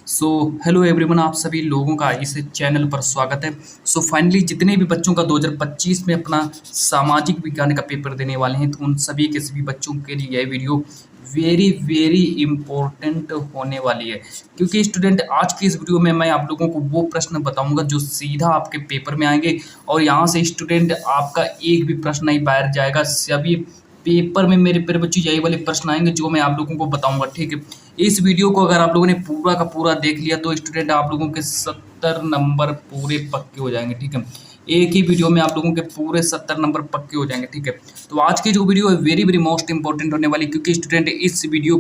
So hello everyone, आप सभी लोगों का इस चैनल पर स्वागत है। सो फाइनली जितने भी बच्चों का 2025 में अपना सामाजिक विज्ञान का पेपर देने वाले हैं, तो उन सभी के सभी बच्चों के लिए यह वीडियो वेरी वेरी इम्पोर्टेंट होने वाली है। क्योंकि स्टूडेंट, आज की इस वीडियो में मैं आप लोगों को वो प्रश्न बताऊंगा जो सीधा आपके पेपर में आएंगे, और यहाँ से स्टूडेंट आपका एक भी प्रश्न नहीं बाहर जाएगा। सभी पेपर में मेरे प्यारे बच्चों यही वाले प्रश्न आएंगे जो मैं आप लोगों को बताऊंगा। ठीक है, इस वीडियो को अगर आप लोगों ने पूरा का पूरा देख लिया तो स्टूडेंट आप लोगों के 70 नंबर पूरे पक्के हो जाएंगे। ठीक है, एक ही वीडियो में आप लोगों के पूरे 70 नंबर पक्के हो जाएंगे। ठीक है, तो आज की जो वीडियो है वेरी वेरी मोस्ट इंपॉर्टेंट होने वाली, क्योंकि स्टूडेंट इस वीडियो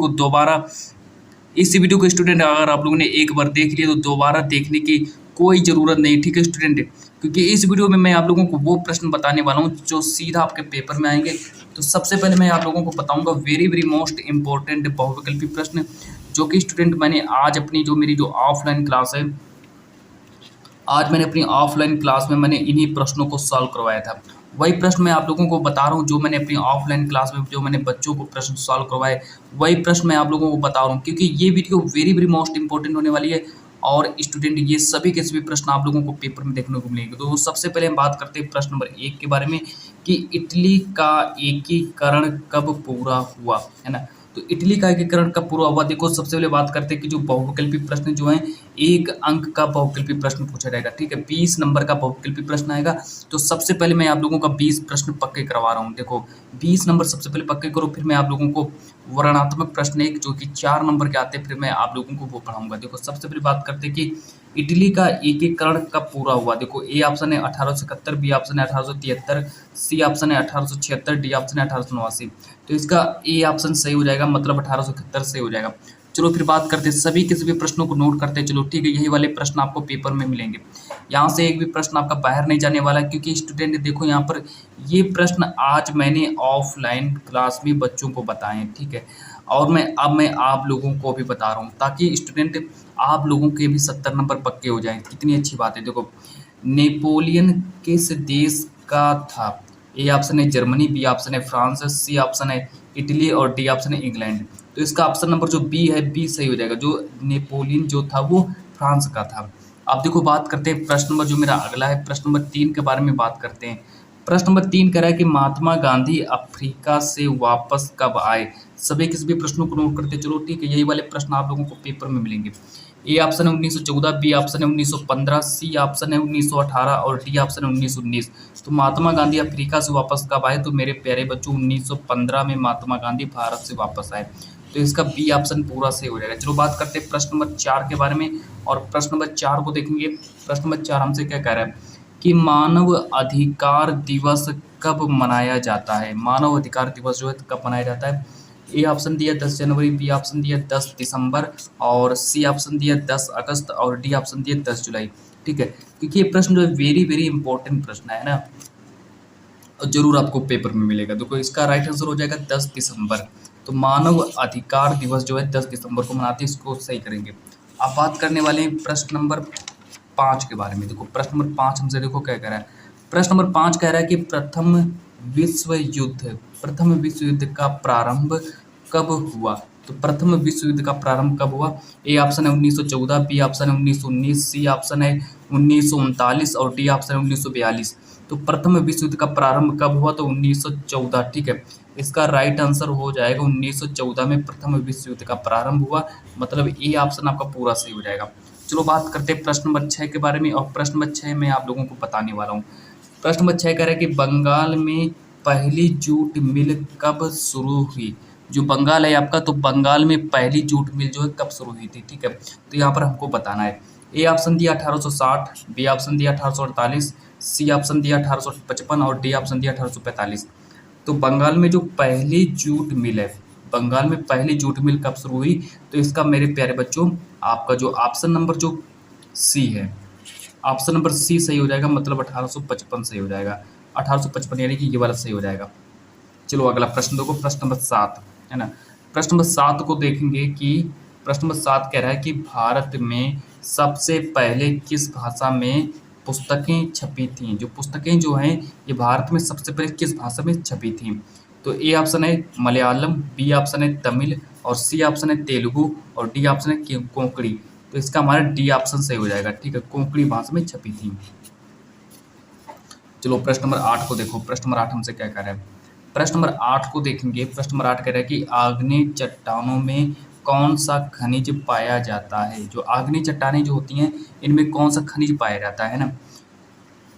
को स्टूडेंट अगर आप लोगों ने एक बार देख लिया तो दोबारा देखने की कोई ज़रूरत नहीं। ठीक है स्टूडेंट, क्योंकि इस वीडियो में मैं आप लोगों को वो प्रश्न बताने वाला हूँ जो सीधा आपके पेपर में आएंगे। तो सबसे पहले मैं आप लोगों को बताऊंगा वेरी वेरी मोस्ट इंपॉर्टेंट बहुविकल्पी प्रश्न, जो कि स्टूडेंट मैंने आज अपनी मेरी जो ऑफलाइन क्लास है, आज मैंने अपनी ऑफलाइन क्लास में मैंने इन्हीं प्रश्नों को सॉल्व करवाया था। वही प्रश्न मैं आप लोगों को बता रहा हूँ जो मैंने अपनी ऑफलाइन क्लास में जो मैंने बच्चों को प्रश्न सॉल्व करवाए, वही प्रश्न मैं आप लोगों को बता रहा हूँ, क्योंकि ये video very very most important होने वाली है। और स्टूडेंट, ये सभी के सभी प्रश्न आप लोगों को पेपर में देखने को मिलेंगे। तो सबसे पहले हम बात करते हैं प्रश्न नंबर 1 के बारे में कि इटली का एकीकरण कब पूरा हुआ, है ना। तो इटली का एकीकरण कब पूरा हुआ, देखो सबसे पहले बात करते हैं कि जो बहुविकल्पी प्रश्न जो हैं, एक अंक का बहुविकल्पी प्रश्न पूछा जाएगा। ठीक है, 20 नंबर का बहुविकल्पी प्रश्न आएगा। तो सबसे पहले मैं आप लोगों का 20 प्रश्न पक्के करवा रहा हूँ। देखो 20 नंबर सबसे पहले पक्के करो, फिर मैं आप लोगों को वर्णनात्मक प्रश्न एक जो कि 4 नंबर के आते हैं, फिर मैं आप लोगों को वो पढ़ाऊंगा। देखो सबसे पहले बात करते हैं कि इटली का एकीकरण कब पूरा हुआ। देखो ए ऑप्शन है 1871, बी ऑप्शन है 1873, सी ऑप्शन है 1876, डी ऑप्शन है 1889। तो इसका ए ऑप्शन सही हो जाएगा, मतलब 1871 सही हो जाएगा। चलो फिर बात करते हैं, सभी के सभी प्रश्नों को नोट करते हैं। चलो ठीक है, यही वाले प्रश्न आपको पेपर में मिलेंगे। यहाँ से एक भी प्रश्न आपका बाहर नहीं जाने वाला, क्योंकि स्टूडेंट देखो यहाँ पर ये प्रश्न आज मैंने ऑफलाइन क्लास में बच्चों को बताए हैं। ठीक है, और मैं आप लोगों को भी बता रहा हूँ, ताकि स्टूडेंट आप लोगों के भी 70 नंबर पक्के हो जाएं। कितनी अच्छी बात है। देखो नेपोलियन किस देश का था। ए ऑप्शन है जर्मनी, बी ऑप्शन है फ्रांस, सी ऑप्शन है इटली और डी ऑप्शन है इंग्लैंड। तो इसका ऑप्शन नंबर जो बी है, बी सही हो जाएगा। जो नेपोलियन जो था वो फ्रांस का था। अब देखो बात करते हैं प्रश्न नंबर जो मेरा अगला है, प्रश्न नंबर 3 के बारे में बात करते हैं। प्रश्न नंबर 3 कह रहा है कि महात्मा गांधी अफ्रीका से वापस कब आए। सभी के सभी प्रश्नों को नोट करते चलो। ठीक है, यही वाले प्रश्न आप लोगों को पेपर में मिलेंगे। ए ऑप्शन है 1914, बी ऑप्शन है 1915, सी ऑप्शन है 1918 और डी ऑप्शन है 1919। तो महात्मा गांधी अफ्रीका से वापस कब आए, तो मेरे प्यारे बच्चों 1915 में महात्मा गांधी भारत से वापस आए। तो इसका बी ऑप्शन पूरा सही हो जाएगा। चलो बात करते हैं प्रश्न नंबर 4 के बारे में, और प्रश्न नंबर 4 को देखेंगे। प्रश्न नंबर 4 हमसे क्या कह रहा है कि मानव अधिकार दिवस कब मनाया जाता है। मानव अधिकार दिवस जो है कब मनाया जाता है। ए ऑप्शन दिया 10 जनवरी, बी ऑप्शन दिया 10 दिसंबर और सी ऑप्शन दिया 10 अगस्त और डी ऑप्शन दिया 10 जुलाई। ठीक है, क्योंकि ये प्रश्न जो है वेरी वेरी इंपॉर्टेंट प्रश्न है ना, जरूर आपको पेपर में मिलेगा। देखो इसका राइट आंसर हो जाएगा 10 दिसंबर। तो मानव अधिकार दिवस जो है 10 दिसंबर को मनाते हैं, इसको सही करेंगे। अब बात करने वाले हैं प्रश्न नंबर 5 के बारे में। देखो प्रश्न नंबर 5 हमसे देखो क्या कह रहा है। प्रश्न नंबर 5 कह रहा है कि प्रथम विश्व युद्ध का प्रारंभ कब हुआ। तो प्रथम विश्व युद्ध का प्रारंभ कब हुआ। ए ऑप्शन है 1914, बी ऑप्शन है 1919, सी ऑप्शन है 1939 और डी ऑप्शन है 1942। तो प्रथम विश्व युद्ध का प्रारंभ कब हुआ, तो 1914। ठीक है, इसका राइट आंसर हो जाएगा 1914 में प्रथम विश्व युद्ध का प्रारंभ हुआ, मतलब ए ऑप्शन आपका पूरा सही हो जाएगा। चलो बात करते हैं प्रश्न नंबर 6 के बारे में, और प्रश्न नंबर 6 मैं आप लोगों को बताने वाला हूँ। प्रश्न नंबर 6 कह रहा है कि बंगाल में पहली जूट मिल कब शुरू हुई। जो बंगाल है आपका, तो बंगाल में पहली जूट मिल जो है कब शुरू हुई थी। ठीक है, तो यहाँ पर हमको बताना है। ए ऑप्शन दिया 1860, बी ऑप्शन दिया 1848, सी ऑप्शन दिया 1855 और डी ऑप्शन दिया 1845। तो बंगाल में जो पहली जूट मिल है, बंगाल में पहली जूट मिल कब शुरू हुई, तो इसका मेरे प्यारे बच्चों आपका जो ऑप्शन नंबर जो सी है, ऑप्शन नंबर सी सही हो जाएगा, मतलब 1855 सही हो जाएगा। 1855 यानी कि ये वाला सही हो जाएगा। चलो अगला प्रश्न देखो, प्रश्न नंबर 7 है ना। प्रश्न नंबर 7 को देखेंगे कि प्रश्न नंबर 7 कह रहा है कि भारत में सबसे पहले किस भाषा में पुस्तकें छपी थीं। जो पुस्तकें जो हैं ये भारत में सबसे पहले किस भाषा में छपी थीं। तो ए ऑप्शन है मलयालम, बी ऑप्शन है तमिल और सी ऑप्शन है तेलुगु और डी ऑप्शन है कोंकणी। तो इसका हमारा डी ऑप्शन सही हो जाएगा। ठीक है, कोंकणी भाषा में छपी थी। चलो प्रश्न नंबर 8 को देखो। प्रश्न नंबर 8 हमसे क्या कह रहा है? प्रश्न नंबर 8 को देखेंगे। प्रश्न नंबर 8 कह रहा है कि आग्नेय चट्टानों में कौन सा खनिज पाया जाता है? जो आग्नेय चट्टानें जो होती हैं, इनमें कौन सा खनिज पाया जाता है ना?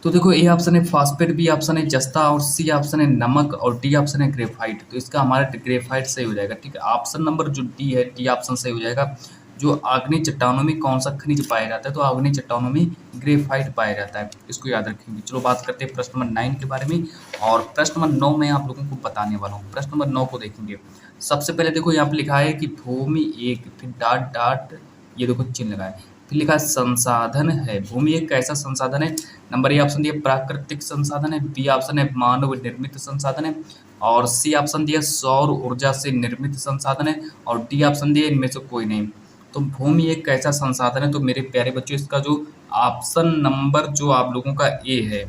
तो देखो, ए ऑप्शन है फास्फेट, बी ऑप्शन है जस्ता और सी ऑप्शन है नमक और डी ऑप्शन है ग्रेफाइट। तो इसका हमारा ग्रेफाइट सही हो जाएगा। ठीक है, ऑप्शन नंबर जो डी है, डी ऑप्शन सही हो जाएगा। जो आग्नेय चट्टानों में कौन सा खनिज पाया जाता है? तो आग्नेय चट्टानों में ग्रेफाइट पाया जाता है, इसको याद रखेंगे। चलो बात करते हैं प्रश्न नंबर 9 के बारे में। और प्रश्न नंबर 9 में आप लोगों को बताने वाला हूँ। प्रश्न नंबर 9 को देखेंगे। सबसे पहले देखो, यहाँ पे लिखा है कि भूमि एक, फिर डॉट डॉट, ये देखो चिन्ह लगा है, फिर लिखा है संसाधन है। भूमि एक कैसा संसाधन है? नंबर ए ऑप्शन दिया प्राकृतिक संसाधन है, बी ऑप्शन है मानव निर्मित संसाधन है, और सी ऑप्शन दिया सौर ऊर्जा से निर्मित संसाधन है, और डी ऑप्शन दिया इनमें से कोई नहीं। तो भूमि एक कैसा संसाधन है? तो मेरे प्यारे बच्चों, इसका जो ऑप्शन नंबर जो आप लोगों का ए है,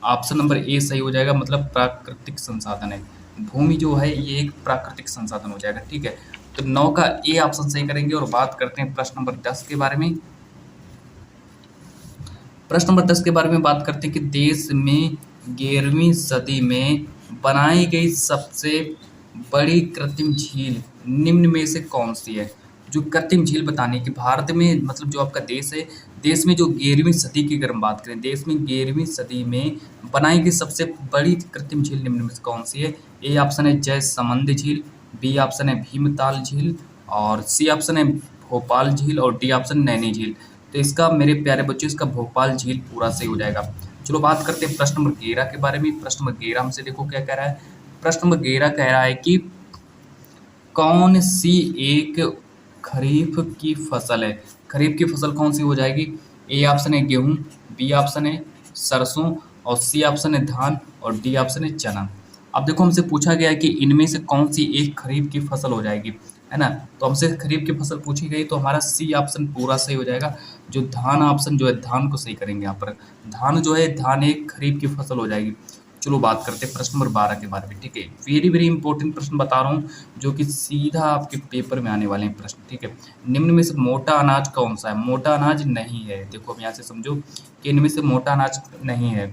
ऑप्शन नंबर ए सही हो जाएगा। मतलब प्राकृतिक संसाधन है। भूमि जो है ये एक प्राकृतिक संसाधन हो जाएगा। ठीक है, तो 9 का ए ऑप्शन सही करेंगे। और बात करते हैं प्रश्न नंबर 10 के बारे में। प्रश्न नंबर 10 के बारे में बात करते हैं कि देश में 11वीं सदी में बनाई गई सबसे बड़ी कृत्रिम झील निम्न में से कौन सी है? जो कृत्रिम झील बताने की भारत में, मतलब जो आपका देश है, देश में जो 11वीं सदी की अगर हम बात करें, देश में 11वीं सदी में बनाई गई सबसे बड़ी कृत्रिम झील निम्न में से कौन सी है? ए ऑप्शन है जयसमंद झील, बी ऑप्शन है भीमताल झील, और सी ऑप्शन है भोपाल झील, और डी ऑप्शन नैनी झील। तो इसका मेरे प्यारे बच्चों, इसका भोपाल झील पूरा सही हो जाएगा। चलो बात करते हैं प्रश्न नंबर 11 के बारे में। प्रश्न नंबर 11 हमसे देखो क्या कह रहा है। प्रश्न नंबर 11 कह रहा है कि कौन सी एक खरीफ की फसल है? खरीफ की फसल कौन सी हो जाएगी? ए ऑप्शन है गेहूं, बी ऑप्शन है सरसों, और सी ऑप्शन है धान, और डी ऑप्शन है चना। अब देखो, हमसे पूछा गया है कि इनमें से कौन सी एक खरीफ की फसल हो जाएगी, है ना? तो हमसे खरीफ की फसल पूछी गई, तो हमारा सी ऑप्शन पूरा सही हो जाएगा। जो धान ऑप्शन जो है, धान को सही करेंगे यहाँ पर। धान जो है, धान एक खरीफ की फसल हो जाएगी। चलो बात करते हैं प्रश्न नंबर 12 के बारे में। ठीक है, वेरी वेरी इंपॉर्टेंट प्रश्न बता रहा हूँ, जो कि सीधा आपके पेपर में आने वाले हैं प्रश्न। ठीक है, निम्न में से मोटा अनाज कौन सा है? मोटा अनाज नहीं है। देखो, अब यहाँ से समझो कि इनमें से मोटा अनाज नहीं है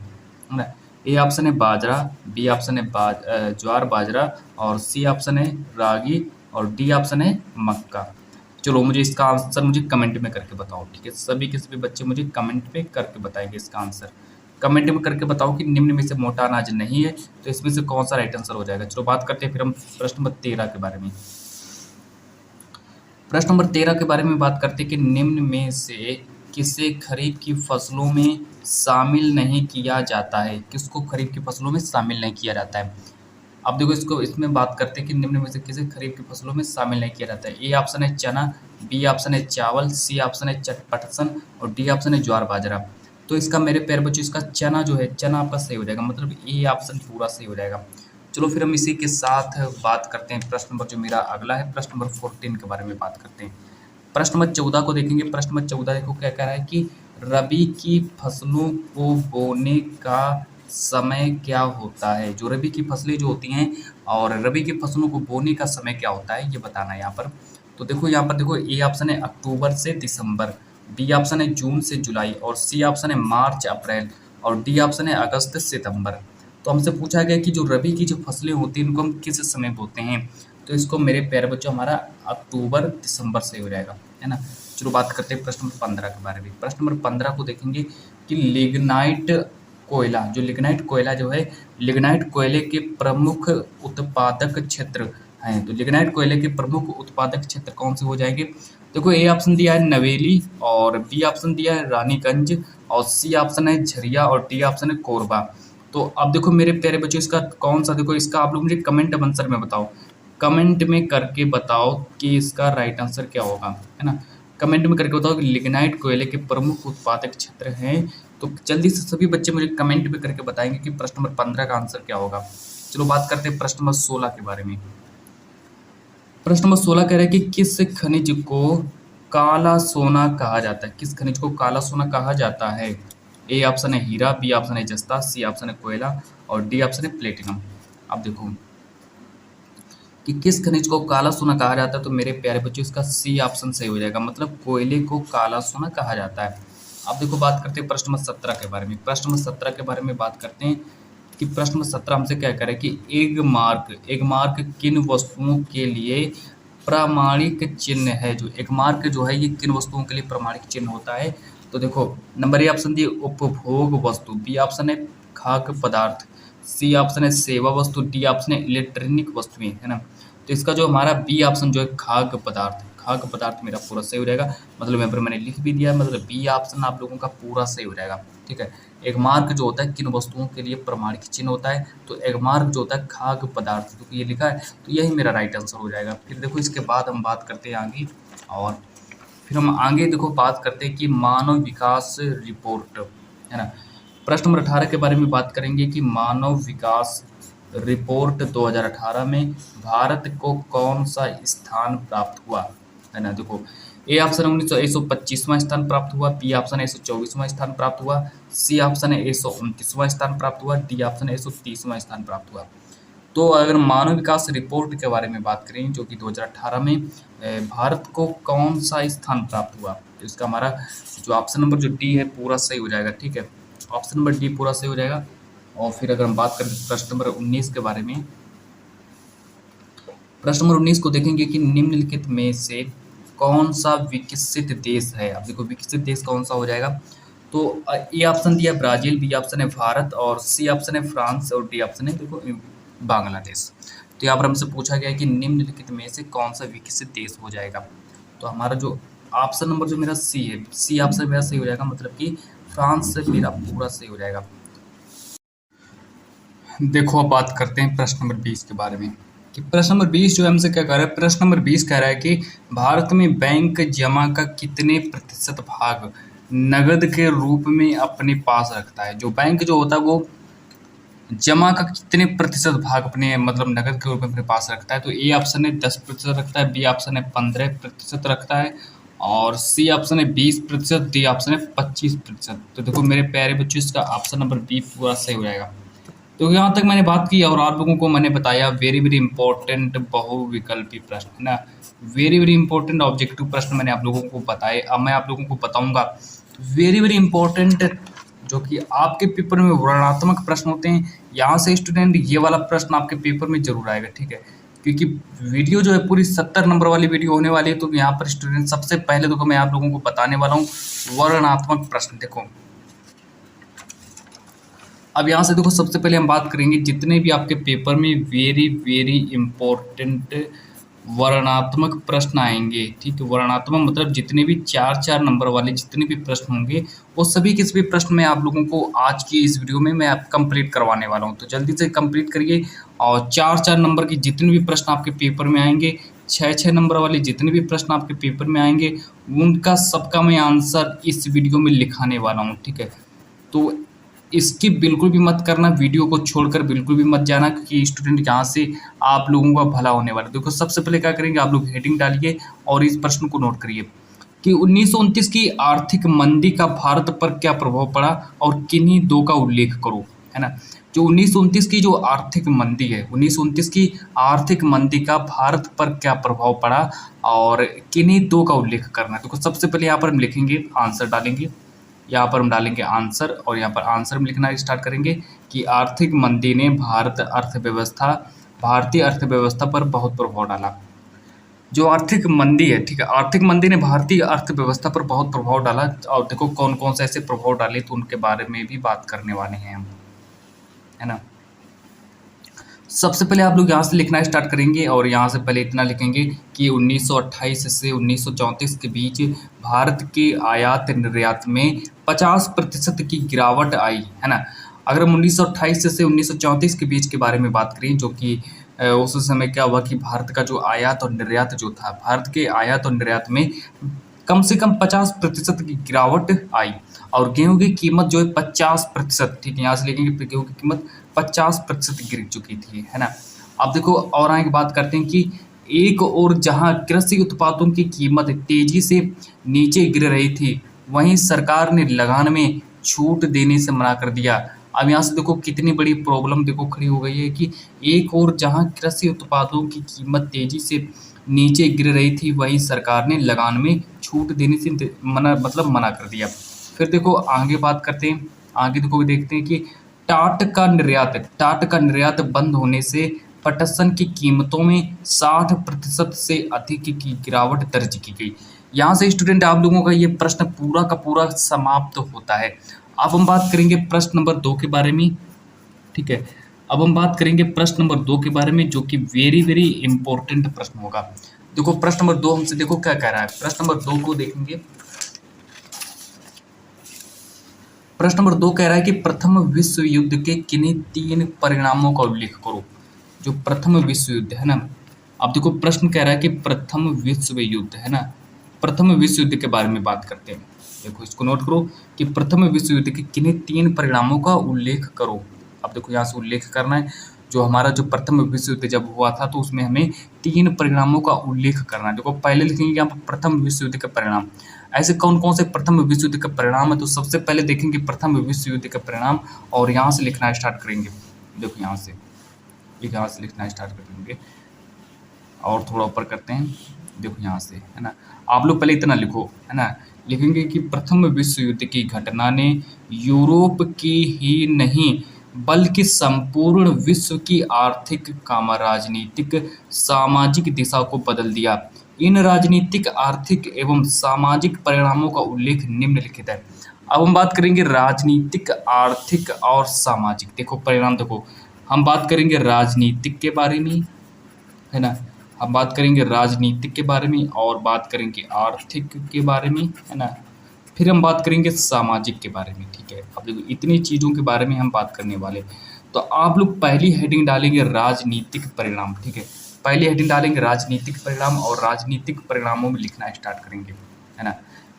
ना? ए ऑप्शन है बाजरा, बी ऑप्शन है ज्वार बाजरा, और सी ऑप्शन है रागी, और डी ऑप्शन है मक्का। चलो, मुझे इसका आंसर मुझे कमेंट में करके बताओ। ठीक है, सभी के सभी बच्चे मुझे कमेंट में करके बताएंगे इसका आंसर। कमेंट में करके बताओ कि निम्न में से मोटा अनाज नहीं है, तो इसमें से कौन सा राइट आंसर हो जाएगा। चलो बात करते हैं फिर हम प्रश्न नंबर 13 के बारे में। प्रश्न नंबर 13 के बारे में बात करते हैं कि निम्न में से किसे खरीफ की फसलों में शामिल नहीं किया जाता है? किसको खरीफ की फसलों में शामिल नहीं किया जाता है? अब देखो, इसको इसमें बात करते हैं कि निम्न में से किसे खरीफ की फसलों में शामिल नहीं किया जाता है। ए ऑप्शन है चना, बी ऑप्शन है चावल, सी ऑप्शन है चटपटसन, और डी ऑप्शन है ज्वार बाजरा। तो इसका मेरे प्यारे बच्चों, इसका चना जो है, चना आपका सही हो जाएगा। मतलब ए ऑप्शन पूरा सही हो जाएगा। चलो फिर हम इसी के साथ बात करते हैं प्रश्न नंबर जो मेरा अगला है, प्रश्न नंबर 14 के बारे में बात करते हैं। प्रश्न नंबर 14 को देखेंगे। प्रश्न नंबर 14 देखो क्या कह रहा है कि रबी की फसलों को बोने का समय क्या होता है? जो रबी की फसलें जो होती हैं, और रबी की फसलों को बोने का समय क्या होता है, ये बताना है यहाँ पर। तो देखो, यहाँ पर देखो, ए ऑप्शन है अक्टूबर से दिसंबर, बी ऑप्शन है जून से जुलाई, और सी ऑप्शन है मार्च अप्रैल, और डी ऑप्शन है अगस्त सितंबर। तो हमसे पूछा गया कि जो रबी की जो फसलें होती हैं, उनको हम किस समय बोते हैं? तो इसको मेरे प्यारे बच्चों, हमारा अक्टूबर दिसंबर से हो जाएगा, है ना? चलो बात करते हैं प्रश्न नंबर 15 के बारे में। प्रश्न नंबर 15 को देखेंगे कि लिग्नाइट कोयला, जो लिग्नाइट कोयला जो है, लिग्नाइट कोयले के प्रमुख उत्पादक क्षेत्र हैं। तो लिग्नाइट कोयले के प्रमुख उत्पादक क्षेत्र कौन से हो जाएंगे? देखो, ए ऑप्शन दिया है नवेली, और बी ऑप्शन दिया है रानीगंज, और सी ऑप्शन है झरिया, और डी ऑप्शन है कोरबा। तो अब देखो मेरे प्यारे बच्चों, इसका कौन सा, देखो इसका आप लोग मुझे कमेंट आंसर में बताओ। कमेंट में करके बताओ कि इसका राइट आंसर क्या होगा, है ना? कमेंट में करके बताओ कि लिग्नाइट कोयले के प्रमुख उत्पादक क्षेत्र हैं। तो जल्दी से सभी बच्चे मुझे कमेंट में करके बताएंगे कि प्रश्न नंबर 15 का आंसर क्या होगा। चलो बात करते हैं प्रश्न नंबर 16 के बारे में। प्रश्न नंबर 16 कह रहा है कि किस खनिज को काला सोना कहा जाता है? किस खनिज को काला सोना कहा जाता है? ए ऑप्शन है हीरा, बी ऑप्शन है जस्ता, सी ऑप्शन है कोयला, और डी ऑप्शन है प्लेटिनम। अब देखो, कि किस खनिज को काला सोना कहा जाता है, तो मेरे प्यारे बच्चों इसका सी ऑप्शन सही हो जाएगा, मतलब कोयले को काला सोना कहा जाता है। अब देखो बात करते हैं प्रश्न नंबर 17 के बारे में। प्रश्न नंबर 17 के बारे में बात करते हैं कि प्रश्न नंबर 17 हमसे क्या कह रहा है कि एग मार्क किन वस्तुओं के लिए प्रामाणिक चिन्ह है। जो एग मार्क जो है ये किन वस्तुओं के लिए प्रामाणिक चिन्ह होता है, तो देखो नंबर ए ऑप्शन दिए उपभोग वस्तु, बी ऑप्शन है खाद्य पदार्थ, सी ऑप्शन है सेवा वस्तु, डी ऑप्शन है इलेक्ट्रॉनिक वस्तुएं, है ना। तो इसका जो हमारा बी ऑप्शन जो है खाद्य पदार्थ मेरा पूरा सही हो जाएगा, मतलब यहाँ पर मैंने लिख भी दिया, मतलब बी ऑप्शन आप लोगों का पूरा सही हो जाएगा। ठीक है, एक मार्क जो होता है किन वस्तुओं के लिए प्रमाणिक चिन्ह होता है, तो एक मार्क जो होता है खाद्य पदार्थ, तो ये लिखा है, तो यही मेरा राइट आंसर हो जाएगा। फिर देखो इसके बाद हम बात करते हैं आगे, और फिर हम आगे देखो बात करते हैं कि मानव विकास रिपोर्ट, है ना। प्रश्न नंबर 18 के बारे में बात करेंगे कि मानव विकास रिपोर्ट 2018 में भारत को कौन सा स्थान प्राप्त हुआ, है ना। देखो ए ऑप्शन है 125वां स्थान प्राप्त हुआ, बी ऑप्शन है 124वां स्थान प्राप्त हुआ, सी ऑप्शन है 129वां स्थान प्राप्त हुआ, डी ऑप्शन है 130वां स्थान प्राप्त हुआ। तो अगर मानव विकास रिपोर्ट के बारे में बात करें जो कि 2018 में भारत को कौन सा स्थान प्राप्त हुआ, तो इसका हमारा जो ऑप्शन नंबर जो डी है पूरा सही हो जाएगा। ठीक है, ऑप्शन नंबर डी पूरा सही हो जाएगा। और फिर अगर हम बात करें प्रश्न नंबर 19 के बारे में, प्रश्न नंबर 19 को देखेंगे कि निम्नलिखित में से कौन सा विकसित देश है। अब देखो विकसित देश कौन सा हो जाएगा, तो ए ऑप्शन दिया ब्राजील, बी ऑप्शन है भारत, और सी ऑप्शन है फ्रांस, और डी ऑप्शन है देखो बांग्लादेश। तो यहाँ पर हमसे पूछा गया है कि निम्नलिखित में से कौन सा विकसित देश हो जाएगा, तो हमारा जो ऑप्शन नंबर जो मेरा सी है, सी ऑप्शन मेरा सही हो जाएगा, मतलब कि फ्रांस से मेरा पूरा सही हो जाएगा। देखो अब बात करते हैं प्रश्न नंबर 20 के बारे में कि प्रश्न नंबर 20 जो है हमसे क्या कह रहा है। प्रश्न नंबर 20 कह रहा है कि भारत में बैंक जमा का कितने प्रतिशत भाग नगद के रूप में अपने पास रखता है। जो बैंक जो होता है वो जमा का कितने प्रतिशत भाग अपने मतलब नगद के रूप में अपने पास रखता है, तो ए ऑप्शन है 10% रखता है, बी ऑप्शन है 15% रखता है, और सी ऑप्शन है 20%, डी ऑप्शन है 25%। तो देखो मेरे प्यारे बच्चों इसका ऑप्शन नंबर बी पूरा सही हो जाएगा। तो यहाँ तक मैंने बात की और आप लोगों को मैंने बताया वेरी वेरी इंपॉर्टेंट बहुविकल्पी प्रश्न, है ना, वेरी वेरी इंपॉर्टेंट ऑब्जेक्टिव प्रश्न मैंने आप लोगों को बताए। अब मैं आप लोगों को बताऊंगा वेरी वेरी इंपॉर्टेंट जो कि आपके पेपर में वर्णनात्मक प्रश्न होते हैं। यहाँ से स्टूडेंट ये वाला प्रश्न आपके पेपर में जरूर आएगा, ठीक है, क्योंकि वीडियो जो है पूरी 70 नंबर वाली वीडियो होने वाली है। तो यहाँ पर स्टूडेंट सबसे पहले देखो मैं आप लोगों को बताने वाला हूँ वर्णनात्मक प्रश्न। देखो अब यहाँ से देखो सबसे पहले हम बात करेंगे जितने भी आपके पेपर में वेरी वेरी इंपॉर्टेंट वर्णनात्मक प्रश्न आएंगे, ठीक है। वर्णनात्मक मतलब जितने भी 4-4 नंबर वाले जितने भी प्रश्न होंगे वो सभी के सभी प्रश्न मैं आप लोगों को आज की इस वीडियो में मैं आप कंप्लीट करवाने वाला हूँ। तो जल्दी से कंप्लीट करिए और 4-4 नंबर के जितने भी प्रश्न आपके पेपर में आएंगे, 6-6 नंबर वाले जितने भी प्रश्न आपके पेपर में आएंगे उनका सबका मैं आंसर इस वीडियो में लिखाने वाला हूँ, ठीक है। तो इसकी बिल्कुल भी मत करना, वीडियो को छोड़कर बिल्कुल भी मत जाना, क्योंकि स्टूडेंट यहाँ से आप लोगों का भला होने वाला है। देखो सबसे पहले क्या करेंगे, आप लोग हेडिंग डालिए और इस प्रश्न को नोट करिए कि 1929 की आर्थिक मंदी का भारत पर क्या प्रभाव पड़ा और किन्हीं दो का उल्लेख करो, है ना। जो 1929 की जो आर्थिक मंदी है, 1929 की आर्थिक मंदी का भारत पर क्या प्रभाव पड़ा और किन्हीं दो का उल्लेख करना। देखो सबसे पहले यहाँ पर हम लिखेंगे, आंसर डालेंगे, यहाँ पर हम डालेंगे आंसर और यहाँ पर आंसर में लिखना स्टार्ट करेंगे कि आर्थिक मंदी ने भारतीय अर्थव्यवस्था पर बहुत प्रभाव डाला। जो आर्थिक मंदी है, ठीक है, आर्थिक मंदी ने भारतीय अर्थव्यवस्था पर बहुत प्रभाव डाला। और देखो कौन कौन से ऐसे प्रभाव डाले तो उनके बारे में भी बात करने वाले हैं हम, है ना। सबसे पहले आप लोग यहाँ से लिखना स्टार्ट करेंगे और यहाँ से पहले इतना लिखेंगे कि 1928 से 1934 के बीच भारत के आयात निर्यात में 50% की गिरावट आई, है ना। अगर हम 1928 से 1934 के बीच के बारे में बात करें, जो कि उस समय क्या हुआ कि भारत का जो आयात और निर्यात जो था, भारत के आयात और निर्यात में कम से कम 50% की गिरावट आई और गेहूं की कीमत जो है 50%, ठीक है, यहाँ से लिखेंगे गेहूं की कीमत 50% गिर चुकी थी, है ना। अब देखो और आगे बात करते हैं कि एक और जहां कृषि उत्पादों की कीमत तेजी से नीचे गिर रही थी, वहीं सरकार ने लगान में छूट देने से मना कर दिया। अब यहाँ से देखो कितनी बड़ी प्रॉब्लम देखो खड़ी हो गई है कि एक और जहाँ कृषि उत्पादों की कीमत तेजी से नीचे गिर रही थी, वहीं सरकार ने लगान में छूट देने से मना कर दिया। फिर देखो आगे बात करते हैं, आगे देखो देखते हैं कि टाट का निर्यात बंद होने से पटसन की कीमतों में 60% से अधिक की गिरावट दर्ज की गई। यहाँ से स्टूडेंट आप लोगों का ये प्रश्न पूरा का पूरा समाप्त होता है। अब हम बात करेंगे प्रश्न नंबर 2 के बारे में, ठीक है। अब हम बात करेंगे प्रश्न नंबर 2 के बारे में, जो कि वेरी वेरी इंपॉर्टेंट प्रश्न होगा। देखो प्रश्न नंबर 2 हमसे देखो क्या कह रहा है। प्रश्न नंबर 2 को देखेंगे। प्रश्न नंबर 2 कह रहा है कि प्रथम विश्व युद्ध के किन्हीं 3 परिणामों का उल्लेख करो। जो प्रथम विश्व युद्ध है ना, अब देखो प्रश्न कह रहा है कि प्रथम विश्व युद्ध है ना, प्रथम विश्व युद्ध के बारे में बात करते हैं। देखो इसको नोट करो कि प्रथम विश्व युद्ध के किन्हीं 3 परिणामों का उल्लेख करो। अब देखो यहाँ से उल्लेख करना है, जो हमारा जो प्रथम विश्व युद्ध जब हुआ था तो उसमें हमें 3 परिणामों का उल्लेख करना है। देखो पहले लिखेंगे यहाँ पर प्रथम विश्व युद्ध के परिणाम। ऐसे कौन कौन से प्रथम विश्व युद्ध का परिणाम है, तो सबसे पहले देखेंगे प्रथम विश्व युद्ध का परिणाम, और यहाँ से लिखना स्टार्ट करेंगे। देखो यहाँ से लिखना स्टार्ट कर देंगे और थोड़ा ऊपर करते हैं। देखो यहाँ से है ना, आप लोग पहले इतना लिखो है ना, लिखेंगे कि प्रथम विश्व युद्ध की घटना ने यूरोप की ही नहीं बल्कि संपूर्ण विश्व की आर्थिक, राजनीतिक, सामाजिक दिशा को बदल दिया। इन राजनीतिक, आर्थिक एवं सामाजिक परिणामों का उल्लेख निम्नलिखित है। अब हम बात करेंगे राजनीतिक, आर्थिक और सामाजिक। देखो परिणाम देखो, हम बात करेंगे राजनीतिक के बारे में है ना, हम बात करेंगे राजनीतिक के बारे में और बात करेंगे आर्थिक के बारे में है ना, फिर हम बात करेंगे सामाजिक के बारे में, ठीक है। अब देखो इतनी चीज़ों के बारे में हम बात करने वाले। तो आप लोग पहली हेडिंग डालेंगे राजनीतिक परिणाम, ठीक है। पहली हेडिंग डालेंगे राजनीतिक परिणाम और राजनीतिक परिणामों में लिखना स्टार्ट करेंगे है ना।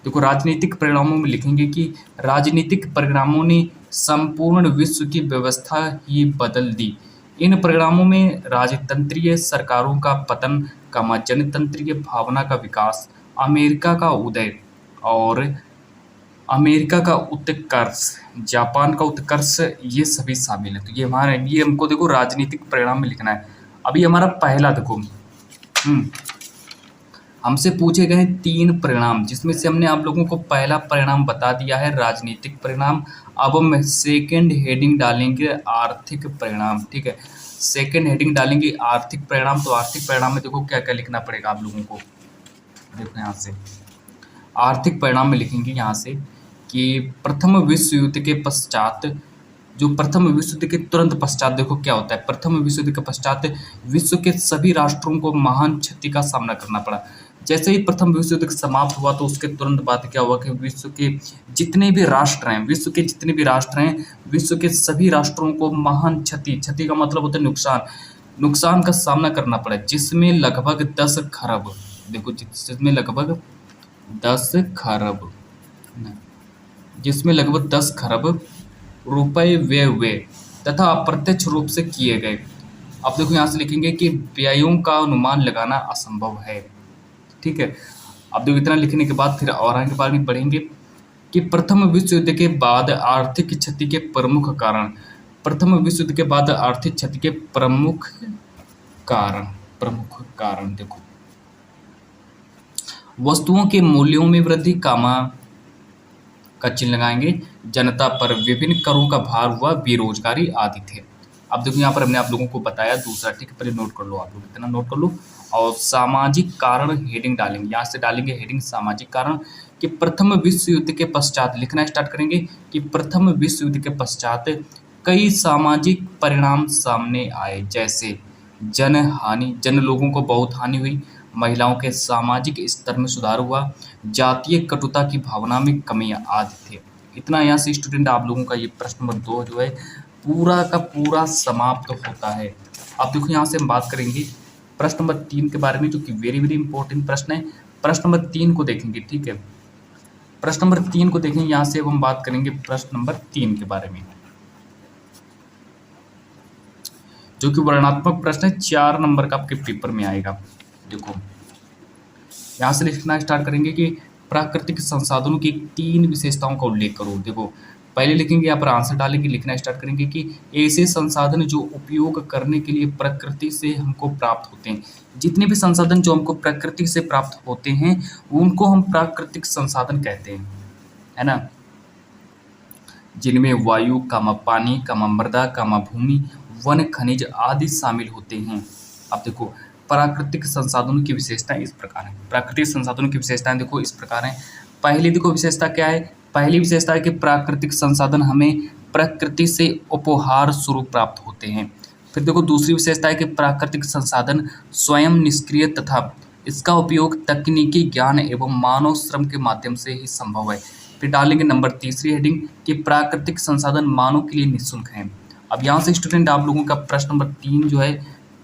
देखो राजनीतिक परिणामों में लिखेंगे कि राजनीतिक परिणामों ने संपूर्ण विश्व की व्यवस्था ही बदल दी। इन परिणामों में राजतंत्रीय सरकारों का पतन, जनतंत्रीय भावना का विकास, अमेरिका का उदय और अमेरिका का उत्कर्ष, जापान का उत्कर्ष, ये सभी शामिल है। तो ये हमको देखो राजनीतिक परिणाम में लिखना है। अभी हमारा पहला देखो हमसे पूछे गए 3 परिणाम, जिसमें से हमने आप लोगों को पहला परिणाम बता दिया है राजनीतिक परिणाम। अब हम सेकंड हेडिंग डालेंगे आर्थिक परिणाम, ठीक है। सेकंड हेडिंग डालेंगे आर्थिक परिणाम। तो आर्थिक परिणाम में देखो क्या क्या लिखना पड़ेगा आप लोगों को। देखो यहाँ से आर्थिक परिणाम में लिखेंगे यहाँ से कि प्रथम विश्व युद्ध के पश्चात, जो प्रथम विश्व युद्ध के तुरंत पश्चात देखो क्या होता है। प्रथम विश्व युद्ध के पश्चात विश्व के सभी राष्ट्रों को महान क्षति का सामना करना पड़ा। जैसे ही प्रथम विश्व युद्ध समाप्त हुआ तो उसके तुरंत बाद क्या हुआ कि विश्व के जितने भी राष्ट्र हैं, विश्व के सभी राष्ट्रों को महान क्षति का मतलब होता है नुकसान का सामना करना पड़ा, जिसमें लगभग 10 खरब, देखो जिसमें लगभग 10 खरब, जिसमें लगभग 10 खरब रुपए व्यय हुए तथा अप्रत्यक्ष रूप से किए गए। अब देखो यहाँ से लिखेंगे कि व्ययों का अनुमान लगाना असंभव है, ठीक है। अब देखो इतना लिखने के बाद फिर और आगे बारे में पढ़ेंगे कि प्रथम विश्व युद्ध के बाद आर्थिक क्षति के प्रमुख कारण, प्रथम विश्व युद्ध के बाद आर्थिक क्षति के प्रमुख कारण देखो वस्तुओं के मूल्यों में वृद्धि, का चिन्ह लगाएंगे, जनता पर विभिन्न करों का भार हुआ, बेरोजगारी आदि थे। अब देखो यहाँ पर हमने आप लोगों को बताया दूसरा, ठीक है, पहले नोट कर लो, आप लोग इतना नोट कर लो। और सामाजिक कारण हेडिंग डालेंगे, यहाँ से डालेंगे हेडिंग सामाजिक कारण कि प्रथम विश्व युद्ध के पश्चात लिखना स्टार्ट करेंगे कि प्रथम विश्व युद्ध के पश्चात कई सामाजिक परिणाम सामने आए, जैसे जन लोगों को बहुत हानि हुई, महिलाओं के सामाजिक स्तर में सुधार हुआ, जातीय कटुता की भावना में कमी आदि थे। इतना यहाँ से स्टूडेंट आप लोगों का ये प्रश्न नंबर 2 जो है पूरा का पूरा समाप्त होता है। अब देखो यहाँ से हम बात करेंगे प्रश्न नंबर 3 के बारे में, जो कि वेरी वेरी इंपॉर्टेंट प्रश्न है। प्रश्न नंबर 3 को देखेंगे, ठीक है। प्रश्न नंबर 3 को देखेंगे, यहाँ से अब हम बात करेंगे प्रश्न नंबर 3 के बारे में, जो कि वर्णनात्मक प्रश्न है, 4 नंबर का आपके पेपर में आएगा। देखो यहाँ से लिखना स्टार्ट करेंगे कि प्राकृतिक संसाधनों की 3 विशेषताओं का उल्लेख करो। देखो पहले लिखेंगे, यहाँ पर आंसर डालेंगे, लिखना स्टार्ट करेंगे कि ऐसे संसाधन जो उपयोग करने के लिए प्रकृति से हमको प्राप्त होते हैं। जितने भी संसाधन जो हमको प्रकृति से प्राप्त होते हैं उनको हम प्राकृतिक संसाधन कहते हैं, है ना, जिनमें वायु, पानी, मृदा, भूमि, वन, खनिज आदि शामिल होते हैं। अब देखो प्राकृतिक संसाधनों की विशेषताएं इस प्रकार हैं। प्राकृतिक संसाधनों की विशेषताएं देखो इस प्रकार हैं। पहली देखो विशेषता क्या है? पहली विशेषता है कि प्राकृतिक संसाधन हमें प्रकृति से उपहार स्वरूप प्राप्त होते हैं। फिर देखो दूसरी विशेषता है कि प्राकृतिक संसाधन स्वयं निष्क्रिय तथा इसका उपयोग तकनीकी ज्ञान एवं मानव श्रम के माध्यम से ही संभव है। फिर डालेंगे नंबर तीसरी हेडिंग कि प्राकृतिक संसाधन मानव के लिए निःशुल्क हैं। अब यहाँ से स्टूडेंट आप लोगों का प्रश्न नंबर 3 जो है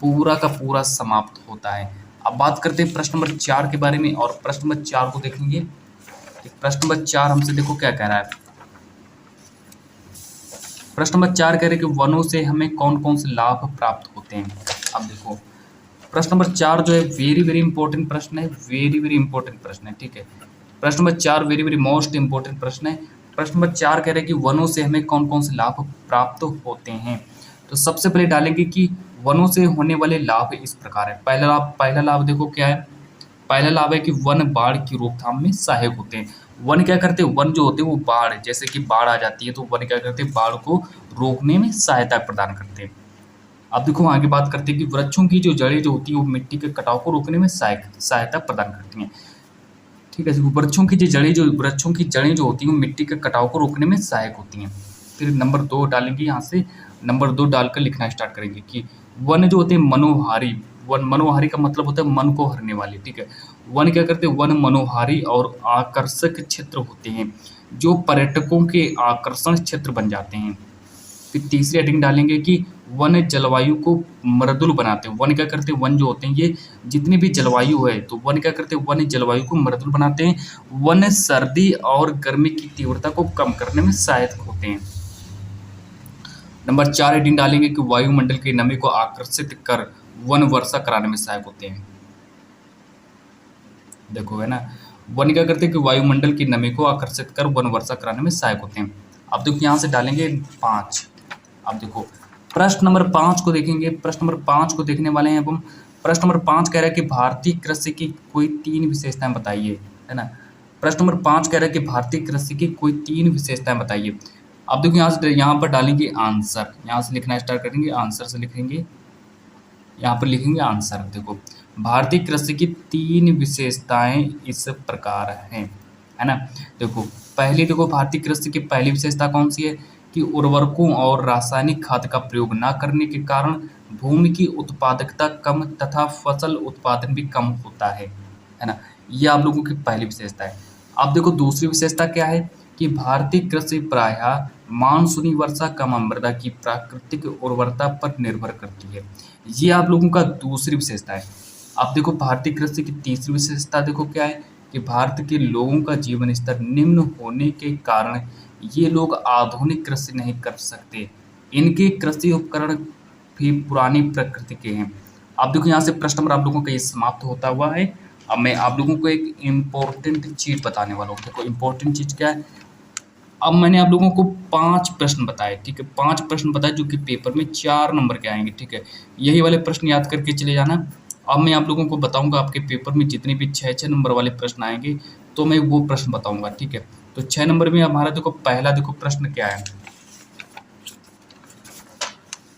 पूरा का पूरा समाप्त होता है। अब बात करते हैं प्रश्न नंबर 4 के बारे में, और प्रश्न नंबर 4 को देखेंगे। प्रश्न नंबर 4 हमसे देखो क्या कह रहा है। प्रश्न नंबर 4 कह रहे हैं कि वनों से हमें कौन कौन से लाभ प्राप्त होते हैं। अब देखो प्रश्न नंबर 4 जो है वेरी वेरी इंपॉर्टेंट प्रश्न है, वेरी वेरी इंपॉर्टेंट प्रश्न है, ठीक है। प्रश्न number 4 very very most important प्रश्न है। प्रश्न नंबर 4 कह रहे हैं कि वनों से हमें कौन कौन से लाभ प्राप्त होते हैं। तो सबसे पहले डालेंगे कि वनों से होने वाले लाभ इस प्रकार है। पहला लाभ देखो क्या है। पहला लाभ है कि वन बाढ़ की रोकथाम में सहायक होते हैं। वन क्या करते हैं? वन जो होते हैं वो बाढ़, जैसे कि बाढ़ आ जाती है तो वन क्या करते हैं? बाढ़ को रोकने में सहायता प्रदान करते हैं। अब देखो आगे बात करते हैं कि वृक्षों की जो जड़ें जो होती है वो मिट्टी के कटाव को रोकने में सहायता प्रदान करती हैं, ठीक है। वृक्षों की जड़ें जो होती हैं वो मिट्टी के कटाव को रोकने में सहायक होती हैं। फिर नंबर 2 डालेंगे, यहाँ से नंबर 2 डालकर लिखना स्टार्ट करेंगे कि वन जो होते हैं मनोहारी। वन मनोहारी का मतलब होता है मन को हरने वाले, ठीक है। वन क्या करते हैं? वन मनोहारी और आकर्षक क्षेत्र होते हैं जो पर्यटकों के आकर्षण क्षेत्र बन जाते हैं। फिर तीसरी हेडिंग डालेंगे कि वन जलवायु को मृदुल बनाते हैं। वन क्या करते हैं? वन जो होते हैं ये जितनी भी जलवायु है तो वन क्या करते हैं? वन जलवायु को मृदुल बनाते हैं। वन सर्दी और गर्मी की तीव्रता को कम करने में सहायक होते हैं। नंबर 4 हेडिंग डालेंगे कि वायुमंडल की नमी को आकर्षित कर वन वर्षा कराने में सहायक होते हैं। देखो है ना, वन क्या करते हैं कि वायुमंडल की नमी को आकर्षित कर वन वर्षा कराने में सहायक होते हैं। अब देखो यहाँ से डालेंगे 5। अब देखो प्रश्न नंबर 5 को देखेंगे। प्रश्न नंबर 5 को देखने वाले हैं अब हम। प्रश्न नंबर 5 कह रहा है कि भारतीय कृषि की कोई 3 विशेषताएं बताइए, है ना। प्रश्न नंबर 5 कह रहा है कि भारतीय कृषि की कोई 3 विशेषताएं बताइए। अब देखो यहाँ पर डालेंगे आंसर, यहाँ से लिखना स्टार्ट करेंगे, आंसर से लिखेंगे, यहाँ पर लिखेंगे आंसर। देखो भारतीय कृषि की 3 विशेषताएं इस प्रकार हैं, है ना। देखो देखो भारतीय कृषि की पहली विशेषता कौन सी है कि उर्वरकों और रासायनिक खाद का प्रयोग न करने के कारण भूमि की उत्पादकता कम तथा फसल उत्पादन भी कम होता है ना। ये आप लोगों की पहली विशेषता है। अब देखो दूसरी विशेषता क्या है कि भारतीय कृषि प्रायः मानसूनी वर्षा कम मृदा की प्राकृतिक उर्वरता पर निर्भर करती है। ये आप लोगों का दूसरी विशेषता है। अब देखो भारतीय कृषि की तीसरी विशेषता देखो क्या है कि भारत के लोगों का जीवन स्तर निम्न होने के कारण ये लोग आधुनिक कृषि नहीं कर सकते। इनके कृषि उपकरण भी पुरानी प्रकृति के हैं। अब देखो यहाँ से प्रश्न नंबर आप लोगों का ये समाप्त होता हुआ है। अब मैं आप लोगों को एक इम्पोर्टेंट चीज़ बताने वाला हूँ। देखो इम्पोर्टेंट चीज़ क्या है। अब मैंने आप लोगों को 5 प्रश्न बताए, ठीक है। 5 प्रश्न बताए जो कि पेपर में 4 नंबर के आएंगे, ठीक है। यही वाले प्रश्न याद करके चले जाना। अब मैं आप लोगों को बताऊंगा आपके पेपर में जितने भी 6 नंबर वाले प्रश्न आएंगे तो मैं वो प्रश्न बताऊंगा, ठीक है। तो 6 नंबर में हमारा देखो पहला देखो प्रश्न क्या है।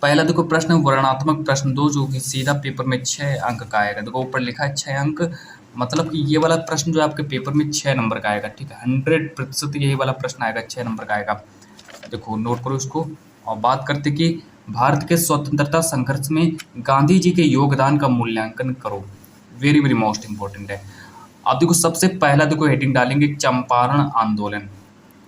पहला देखो प्रश्न वर्णनात्मक प्रश्न 2 जो कि सीधा पेपर में 6 अंक का आएगा। देखो ऊपर लिखा है 6 अंक, मतलब कि ये वाला प्रश्न जो है आपके पेपर में 6 नंबर का आएगा, ठीक है। 100% यही वाला प्रश्न आएगा, 6 नंबर का आएगा। देखो नोट करो इसको। और बात करते कि भारत के स्वतंत्रता संघर्ष में गांधी जी के योगदान का मूल्यांकन करो। वेरी वेरी मोस्ट इंपॉर्टेंट है। अब देखो सबसे पहला देखो हेडिंग डालेंगे चंपारण आंदोलन।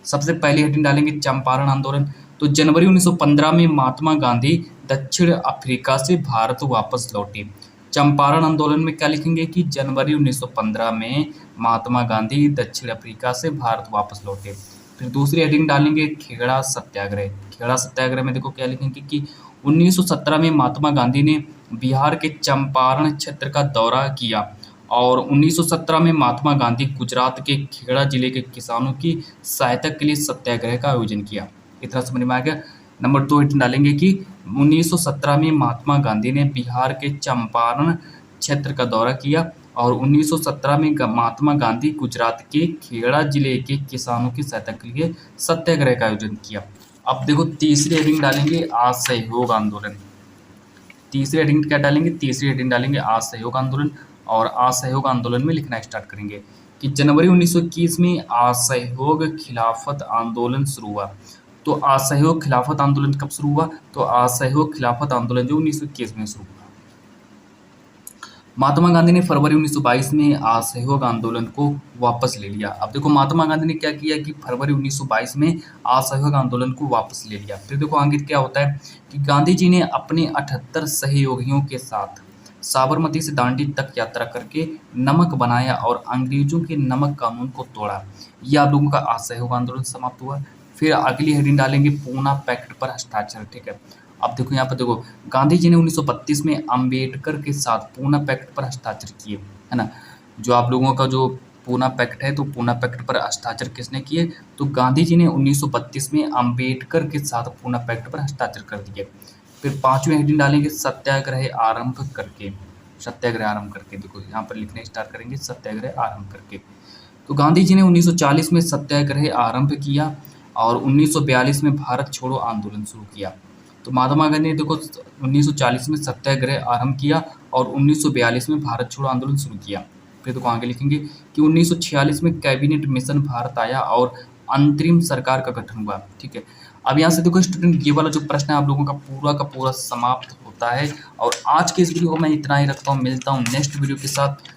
सबसे पहली हेडिंग डालेंगे चंपारण आंदोलन। तो जनवरी 1915 में महात्मा गांधी दक्षिण अफ्रीका से भारत वापस लौटे। चंपारण आंदोलन में क्या लिखेंगे कि जनवरी 1915 में महात्मा गांधी दक्षिण अफ्रीका से भारत वापस लौटे। फिर दूसरी हेडिंग डालेंगे खेड़ा सत्याग्रह। खेड़ा सत्याग्रह में देखो क्या लिखेंगे कि 1917 में महात्मा गांधी ने बिहार के चंपारण क्षेत्र का दौरा किया और 1917 में महात्मा गांधी गुजरात के खेड़ा जिले के किसानों की सहायता के लिए सत्याग्रह का आयोजन किया। इतना समझ में आ गया। नंबर 2 हेडिंग डालेंगे कि 1917 में महात्मा गांधी ने बिहार के चंपारण क्षेत्र का दौरा किया और 1917 में महात्मा गांधी गुजरात के खेड़ा जिले के किसानों की सहायता के लिए सत्याग्रह का आयोजन किया। अब देखो तीसरी हेडिंग डालेंगे असहयोग आंदोलन। तीसरी हेडिंग क्या डालेंगे? तीसरी हेडिंग डालेंगे असहयोग आंदोलन। और असहयोग आंदोलन में लिखना स्टार्ट करेंगे कि जनवरी 1921 में असहयोग खिलाफत आंदोलन शुरू हुआ। तो असहयोग खिलाफत आंदोलन कब शुरू हुआ? तो असहयोग खिलाफत आंदोलन जो 1921 में शुरू हुआ। महात्मा गांधी ने फरवरी 1922 में असहयोग आंदोलन को वापस ले लिया। अब देखो महात्मा गांधी ने क्या किया कि फरवरी 1922 में असहयोग आंदोलन को वापस ले लिया। फिर देखो आगे क्या होता है कि गांधी जी ने अपने 78 सहयोगियों के साथ साबरमती से दांडी तक यात्रा करके नमक बनाया और अंग्रेजों के नमक कानून को तोड़ा। यह आप लोगों का असहयोग आंदोलन समाप्त हुआ। फिर अगली हेडिंग डालेंगे पूना पैक्ट पर हस्ताक्षर। ठीक है, अब देखो यहाँ पर देखो गांधी जी ने 1932 में अंबेडकर के साथ पूना पैक्ट पर हस्ताक्षर किए, है ना। जो आप लोगों का जो पूना पैक्ट है, तो पूना पैक्ट पर हस्ताक्षर किसने किए? तो गांधी जी ने 1932 में अंबेडकर के साथ पूना पैक्ट पर हस्ताक्षर कर दिए। फिर 5वीं हेडिंग डालेंगे सत्याग्रह आरंभ करके। सत्याग्रह आरंभ करके देखो यहाँ पर लिखने स्टार्ट करेंगे सत्याग्रह आरंभ करके। तो गांधी जी ने 1940 में सत्याग्रह आरंभ किया और 1942 में भारत छोड़ो आंदोलन शुरू किया। तो महात्मा गांधी ने देखो 1940 में सत्याग्रह आरंभ किया और 1942 में भारत छोड़ो आंदोलन शुरू किया। फिर देखो आगे लिखेंगे कि 1946 में कैबिनेट मिशन भारत आया और अंतरिम सरकार का गठन हुआ। ठीक है, अब यहाँ से देखो स्टूडेंट ये वाला जो प्रश्न है आप लोगों का पूरा समाप्त होता है। और आज के इस वीडियो को मैं इतना ही रखता हूँ, मिलता हूँ नेक्स्ट वीडियो के साथ।